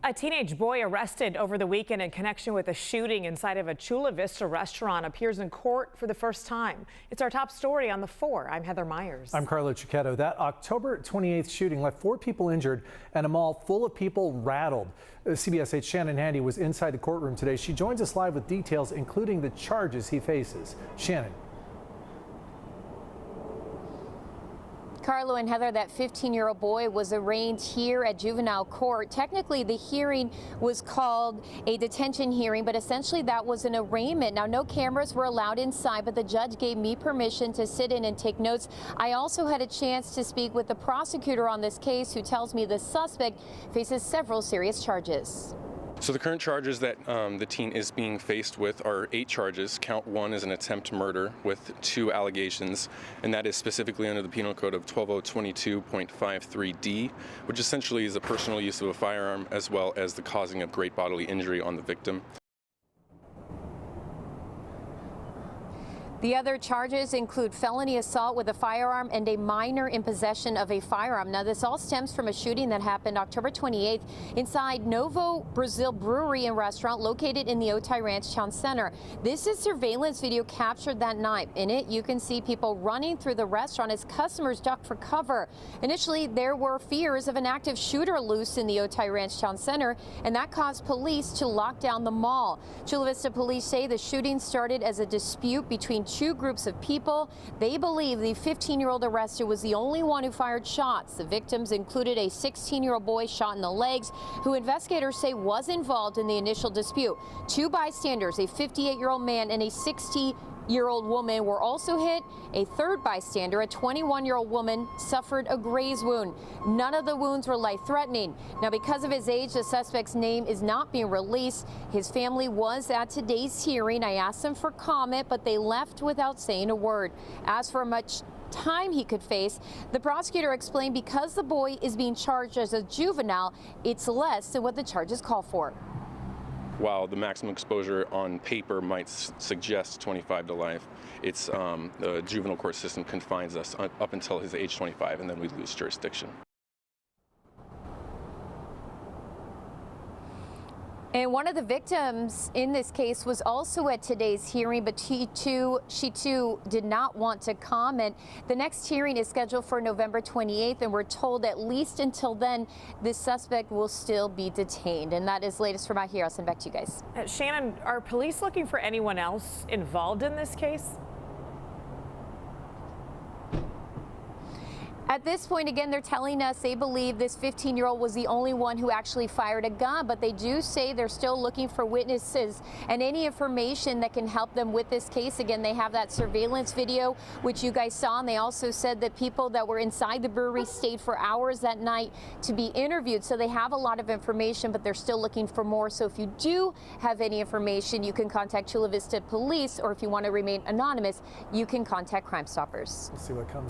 A teenage boy arrested over the weekend in connection with a shooting inside of a Chula Vista restaurant appears in court for the first time. It's our top story on the 4. I'm Heather Myers. I'm Carlo Cicchetto. That October 28th shooting left 4 people injured and a mall full of people rattled. CBS 8's Shannon Handy was inside the courtroom today. She joins us live with details, including the charges he faces. Shannon. Carlo and Heather, that 15-year-old boy was arraigned here at Juvenile Court. Technically, the hearing was called a detention hearing, but essentially that was an arraignment. Now, no cameras were allowed inside, but the judge gave me permission to sit in and take notes. I also had a chance to speak with the prosecutor on this case, who tells me the suspect faces several serious charges. So the current charges that the teen is being faced with are 8 charges. Count 1 is an attempt murder with 2 allegations, and that is specifically under the Penal Code of 12022.53D, which essentially is a personal use of a firearm as well as the causing of great bodily injury on the victim. The other charges include felony assault with a firearm and a minor in possession of a firearm. Now, this all stems from a shooting that happened October 28th inside Novo Brazil Brewery and restaurant located in the Otay Ranch Town Center. This is surveillance video captured that night. In it, you can see people running through the restaurant as customers duck for cover. Initially, there were fears of an active shooter loose in the Otay Ranch Town Center, and that caused police to lock down the mall. Chula Vista police say the shooting started as a dispute between 2 groups of people. They believe the 15-year-old arrested was the only one who fired shots. The victims included a 16-year-old boy shot in the legs, who investigators say was involved in the initial dispute. 2 bystanders, a 58-year-old man and a 60-year-old woman, were also hit. A third bystander, a 21-year-old woman, suffered a graze wound. None of the wounds were life-threatening. Now, because of his age, the suspect's name is not being released. His family was at today's hearing. I asked them for comment, but they left without saying a word. As for much time he could face, the prosecutor explained because the boy is being charged as a juvenile, it's less than what the charges call for. While the maximum exposure on paper might suggest 25 to life, it's the juvenile court system confines us up until his age 25, and then we lose jurisdiction. And one of the victims in this case was also at today's hearing, but she too did not want to comment. The next hearing is scheduled for November 28th, and we're told at least until then, this suspect will still be detained. And that is latest from out here. I'll send back to you guys. Shannon, are police looking for anyone else involved in this case? At this point, again, they're telling us they believe this 15-year-old was the only one who actually fired a gun, but they do say they're still looking for witnesses and any information that can help them with this case. Again, they have that surveillance video, which you guys saw, and they also said that people that were inside the brewery stayed for hours that night to be interviewed. So they have a lot of information, but they're still looking for more. So if you do have any information, you can contact Chula Vista Police, or if you want to remain anonymous, you can contact Crime Stoppers. We'll see what comes.